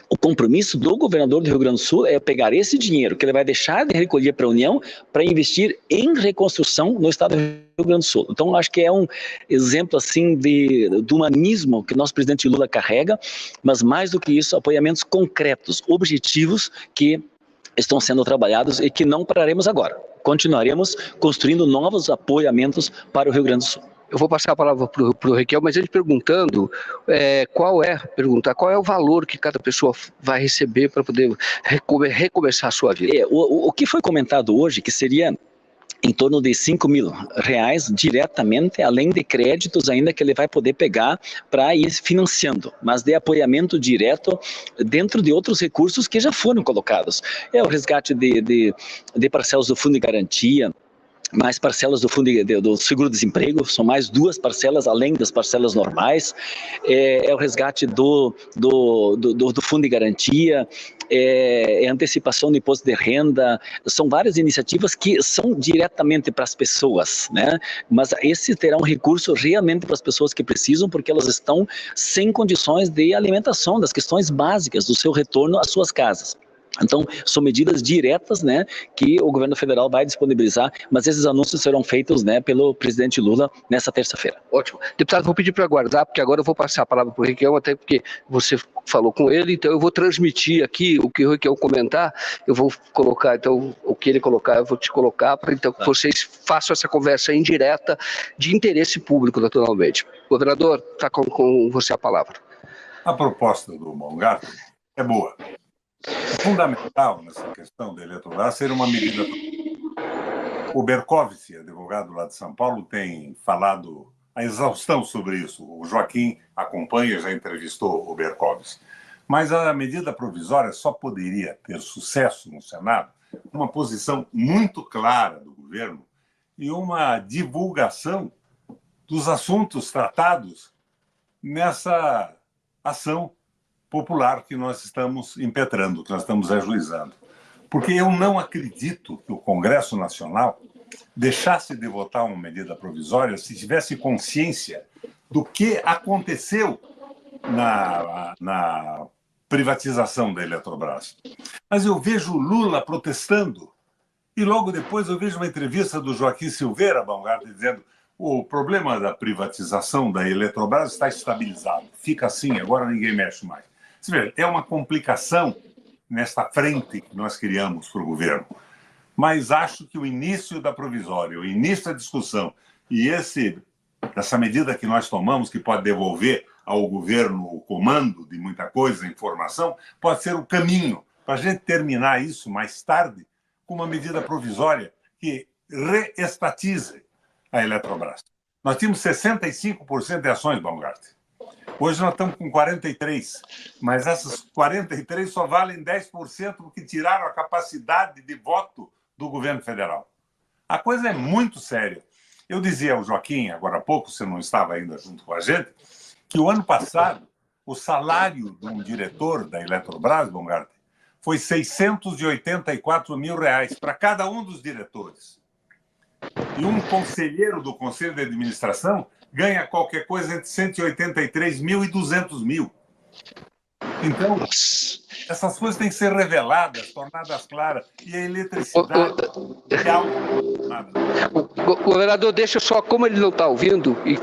O compromisso do governador do Rio Grande do Sul é pegar esse dinheiro que ele vai deixar de recolher para a União para investir em reconstrução no estado do Rio Grande do Sul. Então, acho que é um exemplo assim do humanismo que nosso presidente Lula carrega, mas mais do que isso, apoiamentos concretos, objetivos que estão sendo trabalhados e que não pararemos agora. Continuaremos construindo novos apoiamentos para o Rio Grande do Sul. Eu vou passar a palavra para o Requião, mas ele perguntando qual é o valor que cada pessoa vai receber para poder recomeçar a sua vida. O que foi comentado hoje, que seria em torno de R$5.000 diretamente, além de créditos ainda que ele vai poder pegar para ir financiando, mas de apoiamento direto dentro de outros recursos que já foram colocados. É o resgate de parcelas do Fundo de Garantia, mais parcelas do Fundo do Seguro-Desemprego, são mais 2 parcelas além das parcelas normais, é o resgate do Fundo de Garantia, é antecipação do imposto de renda, são várias iniciativas que são diretamente para as pessoas, né? Mas esse terá um recurso realmente para as pessoas que precisam, porque elas estão sem condições de alimentação, das questões básicas do seu retorno às suas casas. Então, são medidas diretas, né, que o governo federal vai disponibilizar, mas esses anúncios serão feitos, né, pelo presidente Lula nessa terça-feira. Ótimo. Deputado, vou pedir para aguardar, porque agora eu vou passar a palavra para o Requião, até porque você falou com ele, então eu vou transmitir aqui o que o Requião comentar, eu vou colocar, então, o que ele colocar, eu vou te colocar, para então que vocês façam essa conversa indireta de interesse público, naturalmente. Governador, está com você a palavra. A proposta do Baumgarten é boa. É fundamental nessa questão da Eletrobras ser uma medida. O Berkovitz, advogado lá de São Paulo, tem falado a exaustão sobre isso. O Joaquim acompanha, já entrevistou o Berkovitz. Mas a medida provisória só poderia ter sucesso no Senado uma posição muito clara do governo e uma divulgação dos assuntos tratados nessa ação popular que nós estamos impetrando, que nós estamos ajuizando. Porque eu não acredito que o Congresso Nacional deixasse de votar uma medida provisória se tivesse consciência do que aconteceu na privatização da Eletrobras. Mas eu vejo Lula protestando E logo depois eu vejo uma entrevista do Joaquim Silveira, Baumgartner, dizendo o problema da privatização da Eletrobras está estabilizado. Fica assim, agora ninguém mexe mais. Você vê, é uma complicação nesta frente que nós criamos para o governo. Mas acho que o início da provisória, o início da discussão e essa medida que nós tomamos, que pode devolver ao governo o comando de muita coisa, informação, pode ser o caminho para a gente terminar isso mais tarde com uma medida provisória que reestatize a Eletrobras. Nós tínhamos 65% de ações, Baumgartner. Hoje nós estamos com 43%, mas essas 43% só valem 10% porque tiraram a capacidade de voto do governo federal. A coisa é muito séria. Eu dizia ao Joaquim, agora há pouco, você não estava ainda junto com a gente, que o ano passado o salário de um diretor da Eletrobras, Baumgartner, foi R$ 684 mil para cada um dos diretores. E um conselheiro do Conselho de Administração ganha qualquer coisa entre 183 mil e 200 mil. Então, essas coisas têm que ser reveladas, tornadas claras. E a eletricidade é algo... Governador, deixa só, como ele não está ouvindo e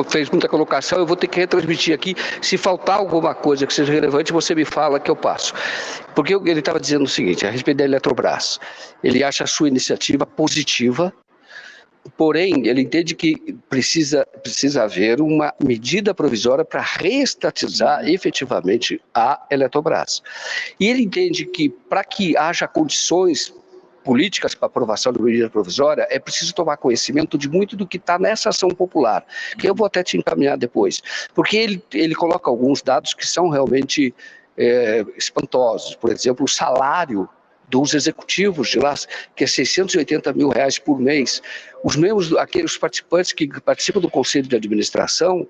fez muita colocação, eu vou ter que retransmitir aqui. Se faltar alguma coisa que seja relevante, você me fala que eu passo. Porque ele estava dizendo o seguinte, a respeito da Eletrobras. Ele acha a sua iniciativa positiva, porém, ele entende que precisa haver uma medida provisória para reestatizar efetivamente a Eletrobras. E ele entende que, para que haja condições políticas para aprovação de medida provisória, é preciso tomar conhecimento de muito do que está nessa ação popular, que eu vou até te encaminhar depois. Porque ele coloca alguns dados que são realmente espantosos. Por exemplo, o salário dos executivos de lá, que é R$ 680 mil por mês. Os membros, aqueles participantes que participam do Conselho de Administração,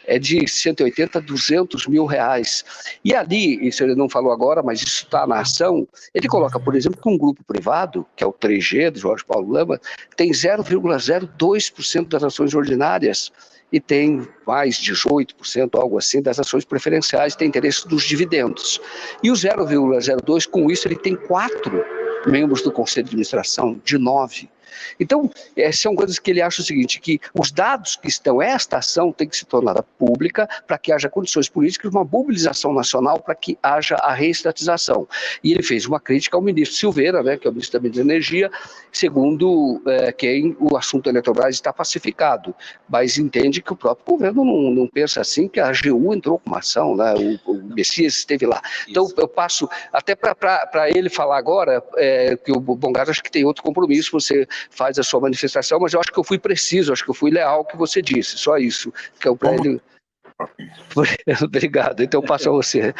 é de 180 a 200 mil reais. E ali, isso ele não falou agora, mas isso está na ação, ele coloca, por exemplo, que um grupo privado, que é o 3G, do Jorge Paulo Lama, tem 0,02% das ações ordinárias e tem mais 18%, algo assim, das ações preferenciais, tem interesse dos dividendos. E o 0,02%, com isso, ele tem 4 membros do Conselho de Administração, de 9. Então, são coisas que ele acha o seguinte, que os dados que estão, esta ação tem que se tornar pública para que haja condições políticas, uma mobilização nacional para que haja a reestatização. E ele fez uma crítica ao ministro Silveira, né, que é o ministro da Energia, segundo quem o assunto Eletrobras está pacificado, mas entende que o próprio governo não pensa assim, que a AGU entrou com uma ação, né, o Messias esteve lá. Então, eu passo até para ele falar agora, que o Baumgartner acho que tem outro compromisso, você faz a sua manifestação, mas eu acho que eu fui preciso, acho que eu fui leal ao que você disse, só isso. Que é para ele... Obrigado, então passo a você.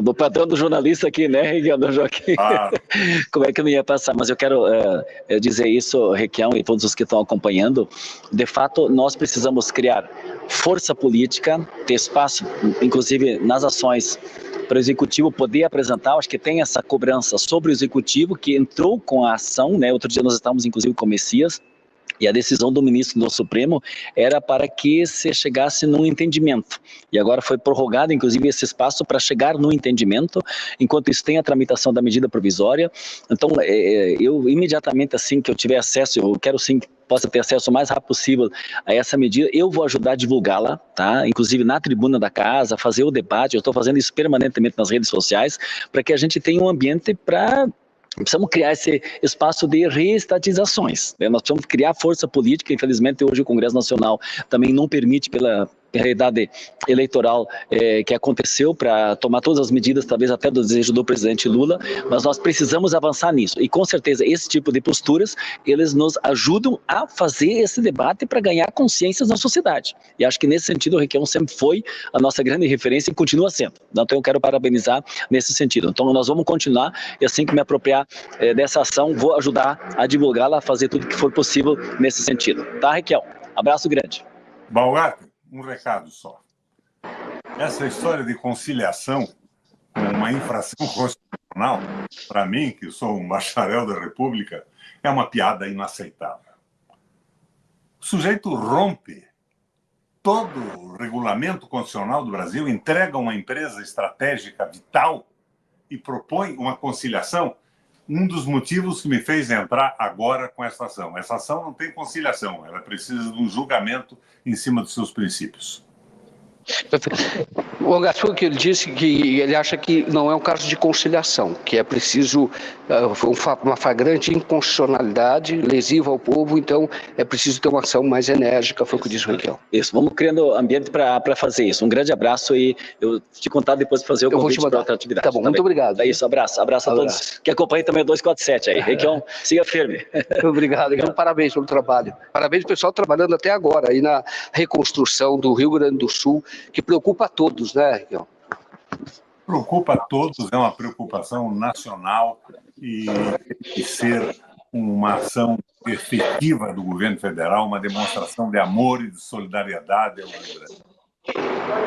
Do padrão do jornalista aqui, né, Requião, Joaquim? Como é que eu não ia passar? Mas eu quero dizer isso, Requião, e todos os que estão acompanhando. De fato, nós precisamos criar força política, ter espaço, inclusive nas ações, para o Executivo poder apresentar. Acho que tem essa cobrança sobre o Executivo, que entrou com a ação, né? Outro dia nós estávamos, inclusive, com o Messias, e a decisão do ministro do Supremo era para que se chegasse num entendimento. E agora foi prorrogado, inclusive, esse espaço para chegar no entendimento, enquanto isso tem a tramitação da medida provisória. Então, eu imediatamente, assim que eu tiver acesso, eu quero sim que possa ter acesso o mais rápido possível a essa medida, eu vou ajudar a divulgá-la, tá? Inclusive na tribuna da casa, fazer o debate, eu estou fazendo isso permanentemente nas redes sociais, para que a gente tenha um ambiente para... Precisamos criar esse espaço de reestatizações, né? Nós precisamos criar força política. Infelizmente, hoje o Congresso Nacional também não permite, pela realidade eleitoral que aconteceu, para tomar todas as medidas, talvez até do desejo do presidente Lula, mas nós precisamos avançar nisso. E com certeza esse tipo de posturas, eles nos ajudam a fazer esse debate para ganhar consciências na sociedade. E acho que nesse sentido o Requião sempre foi a nossa grande referência e continua sendo. Então eu quero parabenizar nesse sentido. Então nós vamos continuar, e assim que me apropriar dessa ação, vou ajudar a divulgá-la, a fazer tudo que for possível nesse sentido. Tá, Requião? Abraço grande. Baumgartner, um recado só. Essa história de conciliação com uma infração constitucional, para mim, que sou um bacharel da República, é uma piada inaceitável. O sujeito rompe todo o regulamento constitucional do Brasil, entrega uma empresa estratégica vital e propõe uma conciliação. um dos motivos que me fez entrar agora com essa ação. Essa ação não tem conciliação, ela precisa de um julgamento em cima dos seus princípios. O Gaspar, que ele disse que ele acha que não é um caso de conciliação, que é preciso uma flagrante inconstitucionalidade lesiva ao povo, então é preciso ter uma ação mais enérgica, foi o que disse o Requião. Isso, vamos criando ambiente para fazer isso. Um grande abraço e eu te contar depois de fazer o convite para outra atividade. Tá bom, muito obrigado. É isso, abraço a todos que acompanham também o 247 aí. Requião, siga firme. Obrigado, então, parabéns pelo trabalho. Parabéns, pessoal, trabalhando até agora aí na reconstrução do Rio Grande do Sul, que preocupa a todos, né, Requião? Preocupa a todos, é uma preocupação nacional e tem que ser uma ação efetiva do governo federal, uma demonstração de amor e de solidariedade ao Rio Grande.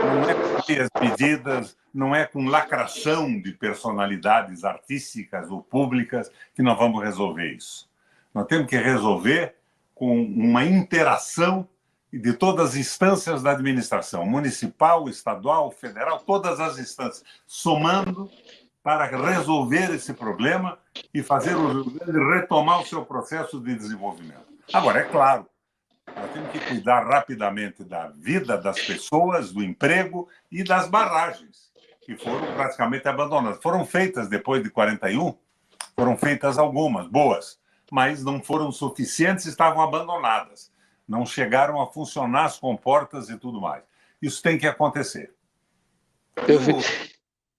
Não é com as medidas, não é com lacração de personalidades artísticas ou públicas que nós vamos resolver isso. Nós temos que resolver com uma interação de todas as instâncias da administração, municipal, estadual, federal, todas as instâncias, somando para resolver esse problema e fazer o Rio Grande retomar o seu processo de desenvolvimento. Agora, é claro, nós temos que cuidar rapidamente da vida das pessoas, do emprego e das barragens, que foram praticamente abandonadas. Foram feitas depois de 41, foram feitas algumas, boas, mas não foram suficientes, estavam abandonadas. Não chegaram a funcionar as comportas e tudo mais. Isso tem que acontecer.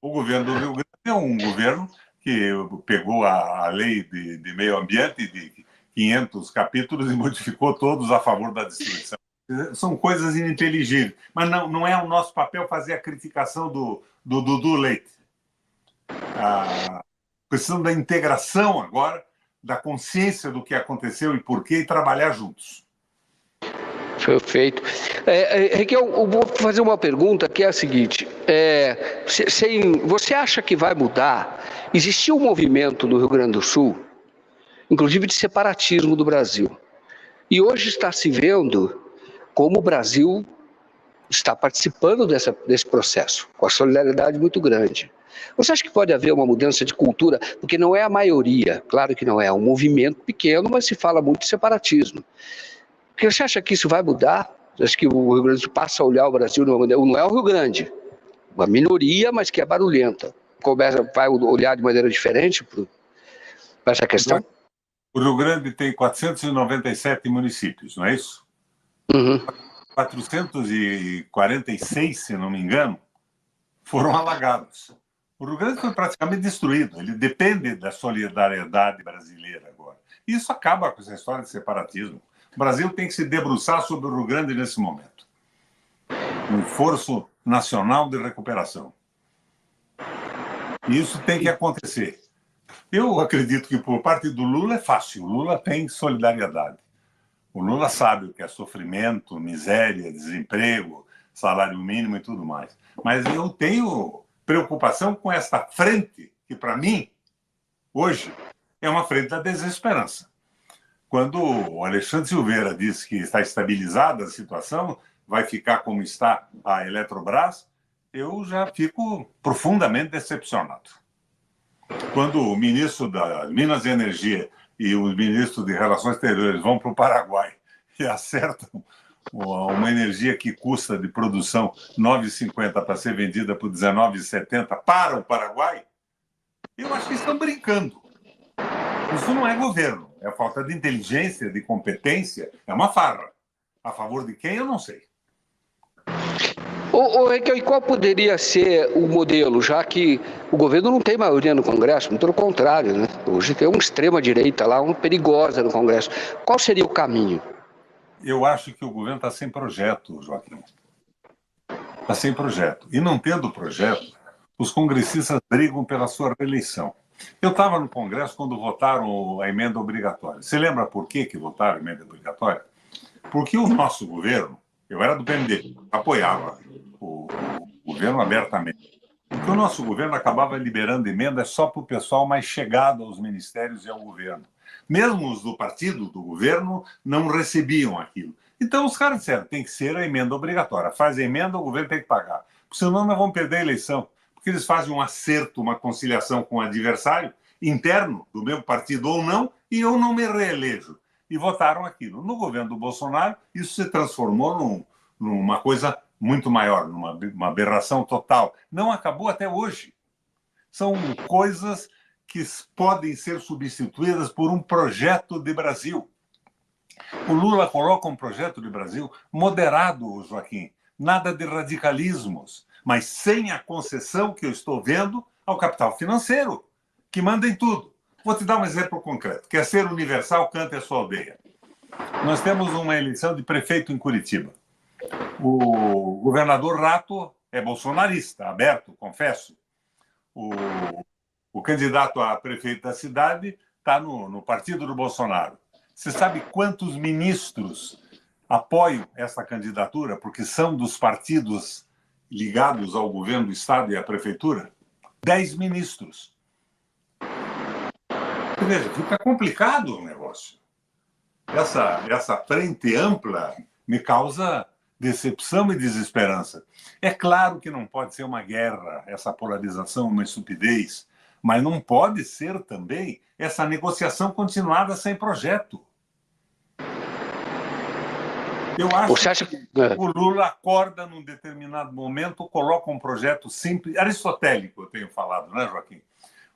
O governo do Rio Grande é um governo que pegou a lei de meio ambiente de 500 capítulos e modificou todos a favor da destruição. São coisas ininteligíveis. Mas não é o nosso papel fazer a criticação do Dudu Leite. Precisamos da integração agora, da consciência do que aconteceu e por quê, e trabalhar juntos. Perfeito. Requião, eu vou fazer uma pergunta que é a seguinte: você acha que vai mudar? Existiu um movimento no Rio Grande do Sul, inclusive de separatismo do Brasil, e hoje está se vendo como o Brasil está participando desse processo, com a solidariedade muito grande. Você acha que pode haver uma mudança de cultura? Porque não é a maioria, claro que não é, um movimento pequeno, mas se fala muito de separatismo. Você acha que isso vai mudar? Você acha que o Rio Grande do Sul passa a olhar o Brasil de uma maneira... Não é o Rio Grande, uma minoria, mas que é barulhenta. Vai olhar de maneira diferente para essa questão? O Rio Grande tem 497 municípios, não é isso? Uhum. 446, se não me engano, foram alagados. O Rio Grande foi praticamente destruído. Ele depende da solidariedade brasileira agora. Isso acaba com essa história de separatismo. O Brasil tem que se debruçar sobre o Rio Grande nesse momento. Um esforço nacional de recuperação. E isso tem que acontecer. Eu acredito que por parte do Lula é fácil. O Lula tem solidariedade. O Lula sabe o que é sofrimento, miséria, desemprego, salário mínimo e tudo mais. Mas eu tenho preocupação com esta frente, que para mim, hoje, é uma frente da desesperança. Quando o Alexandre Silveira disse que está estabilizada a situação, vai ficar como está a Eletrobras, eu já fico profundamente decepcionado. Quando o ministro da Minas e Energia e o ministro de Relações Exteriores vão para o Paraguai e acertam uma energia que custa de produção R$ 9,50 para ser vendida por R$ 19,70 para o Paraguai, eu acho que estão brincando. Isso não é governo, é falta de inteligência, de competência, é uma farra. A favor de quem, eu não sei. Requião, e qual poderia ser o modelo, já que o governo não tem maioria no Congresso, muito pelo contrário, né? Hoje tem uma extrema-direita lá, uma perigosa no Congresso. Qual seria o caminho? Eu acho que o governo está sem projeto, Joaquim. Está sem projeto. E não tendo projeto, os congressistas brigam pela sua reeleição. Eu estava no Congresso quando votaram a emenda obrigatória. Você lembra por que votaram a emenda obrigatória? Porque o nosso governo, eu era do PMDB, apoiava o governo abertamente. Porque o nosso governo acabava liberando emendas só para o pessoal mais chegado aos ministérios e ao governo. Mesmo os do partido, do governo, não recebiam aquilo. Então os caras disseram, tem que ser a emenda obrigatória. Faz a emenda, o governo tem que pagar. Senão nós vamos perder a eleição. Porque eles fazem um acerto, uma conciliação com o adversário, interno do meu partido ou não, e eu não me reelejo. E votaram aquilo. No governo do Bolsonaro, isso se transformou numa coisa muito maior, numa aberração total. Não acabou até hoje. São coisas que podem ser substituídas por um projeto de Brasil. O Lula coloca um projeto de Brasil moderado, Joaquim, nada de radicalismos, mas sem a concessão que eu estou vendo ao capital financeiro, que manda em tudo. Vou te dar um exemplo concreto. Quer ser universal, cante a sua aldeia. Nós temos uma eleição de prefeito em Curitiba. O governador Rato é bolsonarista, aberto, confesso. O candidato a prefeito da cidade está no partido do Bolsonaro. Você sabe quantos ministros apoiam essa candidatura, porque são dos partidos ligados ao governo do Estado e à prefeitura? 10 ministros. Veja, fica complicado o negócio. Essa frente ampla me causa decepção e desesperança. É claro que não pode ser uma guerra, essa polarização, uma estupidez, mas não pode ser também essa negociação continuada sem projeto. Eu acho que o Lula acorda num determinado momento, coloca um projeto simples, aristotélico, eu tenho falado, né, Joaquim?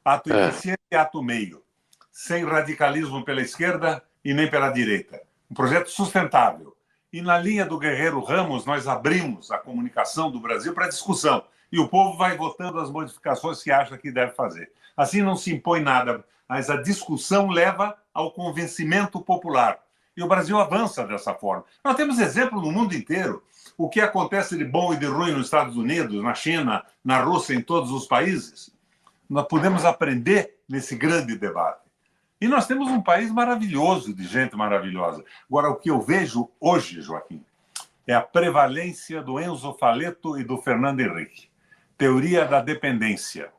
Ato eficiente e ato meio, sem radicalismo pela esquerda e nem pela direita. Um projeto sustentável. E na linha do Guerreiro Ramos, nós abrimos a comunicação do Brasil para discussão. E o povo vai votando as modificações que acha que deve fazer. Assim não se impõe nada, mas a discussão leva ao convencimento popular. E o Brasil avança dessa forma. Nós temos exemplo no mundo inteiro. O que acontece de bom e de ruim nos Estados Unidos, na China, na Rússia, em todos os países. Nós podemos aprender nesse grande debate. E nós temos um país maravilhoso, de gente maravilhosa. Agora, o que eu vejo hoje, Joaquim, é a prevalência do Enzo Faleto e do Fernando Henrique. Teoria da dependência.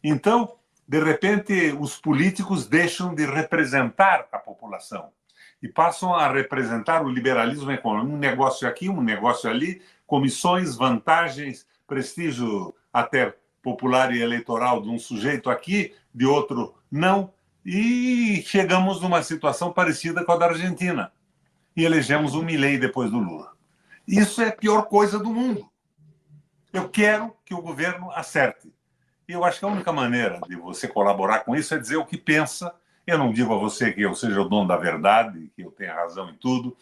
Então, de repente, os políticos deixam de representar a população e passam a representar o liberalismo econômico. Um negócio aqui, um negócio ali, comissões, vantagens, prestígio até popular e eleitoral de um sujeito aqui, de outro não. E chegamos numa situação parecida com a da Argentina. E elegemos o Milei depois do Lula. Isso é a pior coisa do mundo. Eu quero que o governo acerte. E eu acho que a única maneira de você colaborar com isso é dizer o que pensa. Eu não digo a você que eu seja o dono da verdade, que eu tenha razão em tudo,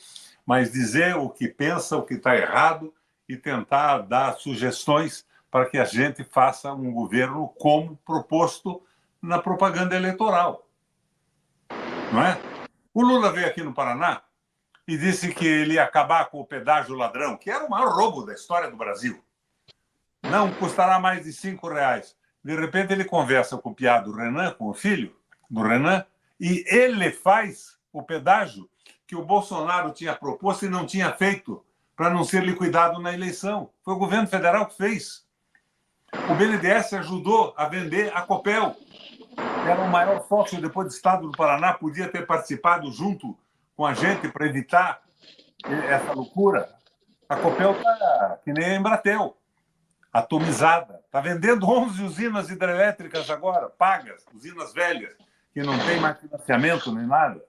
mas dizer o que pensa, o que está errado e tentar dar sugestões para que a gente faça um governo como proposto na propaganda eleitoral. Não é? O Lula veio aqui no Paraná e disse que ele ia acabar com o pedágio ladrão, que era o maior roubo da história do Brasil. Não custará mais de R$5. De repente ele conversa com o piá do Renan, com o filho do Renan, e ele faz o pedágio que o Bolsonaro tinha proposto e não tinha feito para não ser liquidado na eleição. Foi o governo federal que fez. O BNDES ajudou a vender a Copel. Era o maior sócio depois do Estado do Paraná, podia ter participado junto com a gente para evitar essa loucura. A Copel está que nem a Embratel, atomizada. Está vendendo 11 usinas hidrelétricas agora, pagas, usinas velhas, que não tem mais financiamento nem nada.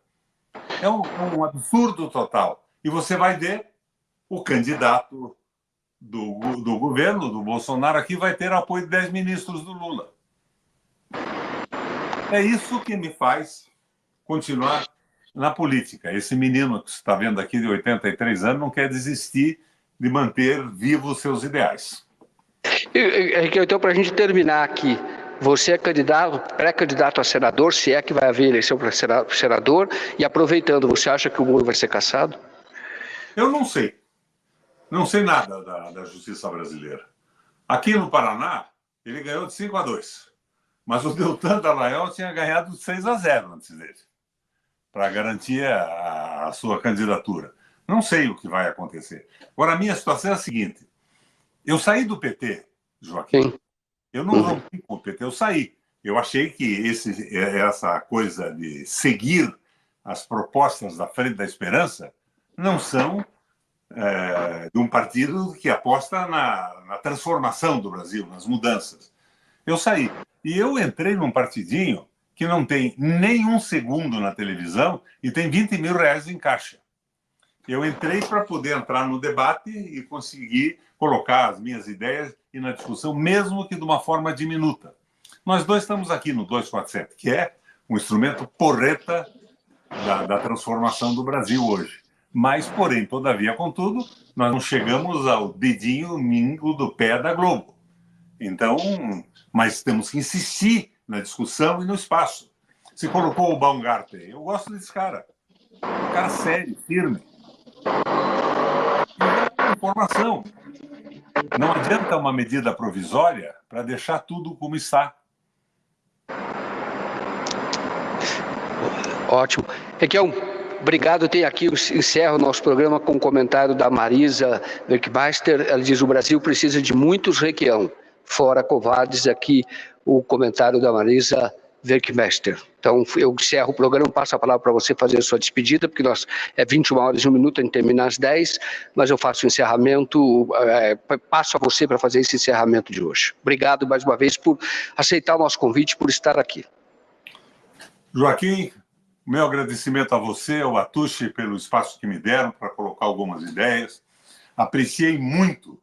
É um absurdo total. E você vai ver o candidato do governo, do Bolsonaro, aqui vai ter apoio de 10 ministros do Lula. É isso que me faz continuar na política. Esse menino que você está vendo aqui, de 83 anos, não quer desistir de manter vivos os seus ideais. Então, para a gente terminar aqui, você é pré-candidato a senador, se é que vai haver eleição para senador, e aproveitando, você acha que o Moro vai ser cassado? Eu não sei. Não sei nada da justiça brasileira. Aqui no Paraná, ele ganhou de 5-2. Mas o Deltan Dallagnol tinha ganhado de 6-0 antes dele, para garantir a sua candidatura. Não sei o que vai acontecer. Agora, a minha situação é a seguinte. Eu saí do PT, Joaquim. Sim. Eu não rompi com o PT, eu saí. Eu achei que essa coisa de seguir as propostas da Frente da Esperança não são de um partido que aposta na transformação do Brasil, nas mudanças. Eu saí. E eu entrei num partidinho que não tem nenhum segundo na televisão e tem 20 mil reais em caixa. Eu entrei para poder entrar no debate e conseguir colocar as minhas ideias e na discussão, mesmo que de uma forma diminuta. Nós dois estamos aqui no 247, que é um instrumento porreta da transformação do Brasil hoje. Mas, porém, todavia, contudo, nós não chegamos ao dedinho mingo do pé da Globo. Então, mas temos que insistir na discussão e no espaço. Se colocou o Baumgarten, eu gosto desse cara. Um cara sério, firme. E informação. Não adianta uma medida provisória para deixar tudo como está. Ótimo. Requião, obrigado. Encerro o nosso programa com um comentário da Marisa Werkmeister. Ela diz: o Brasil precisa de muitos Requião. Fora covardes, aqui o comentário da Marisa Werkmeister. Então, eu encerro o programa, passo a palavra para você fazer a sua despedida, porque é 21 horas e 1 minuto, a gente termina às 10, mas eu faço o encerramento, passo a você para fazer esse encerramento de hoje. Obrigado mais uma vez por aceitar o nosso convite, por estar aqui. Joaquim, meu agradecimento a você, ao Atushi, pelo espaço que me deram para colocar algumas ideias. Apreciei muito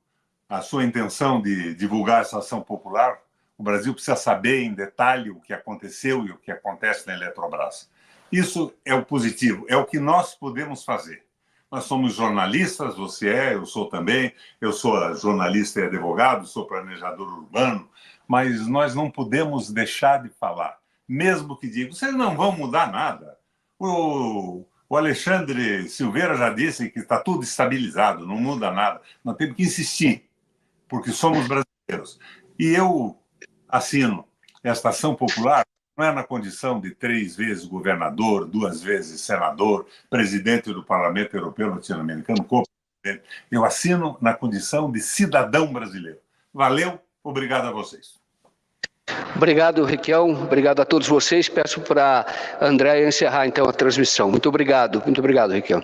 a sua intenção de divulgar essa ação popular. O Brasil precisa saber em detalhe o que aconteceu e o que acontece na Eletrobras. Isso é o positivo, é o que nós podemos fazer. Nós somos jornalistas, você eu sou também, eu sou jornalista e advogado, sou planejador urbano, mas nós não podemos deixar de falar, mesmo que digam, vocês não vão mudar nada. O Alexandre Silveira já disse que está tudo estabilizado, não muda nada. Nós temos que insistir, porque somos brasileiros. E eu assino esta ação popular, não é na condição de 3 vezes governador, 2 vezes senador, presidente do Parlamento Europeu Latino-Americano, co-presidente. Eu assino na condição de cidadão brasileiro. Valeu, obrigado a vocês. Obrigado, Requião, obrigado a todos vocês. Peço para a Andréia encerrar, então, a transmissão. Muito obrigado, Requião.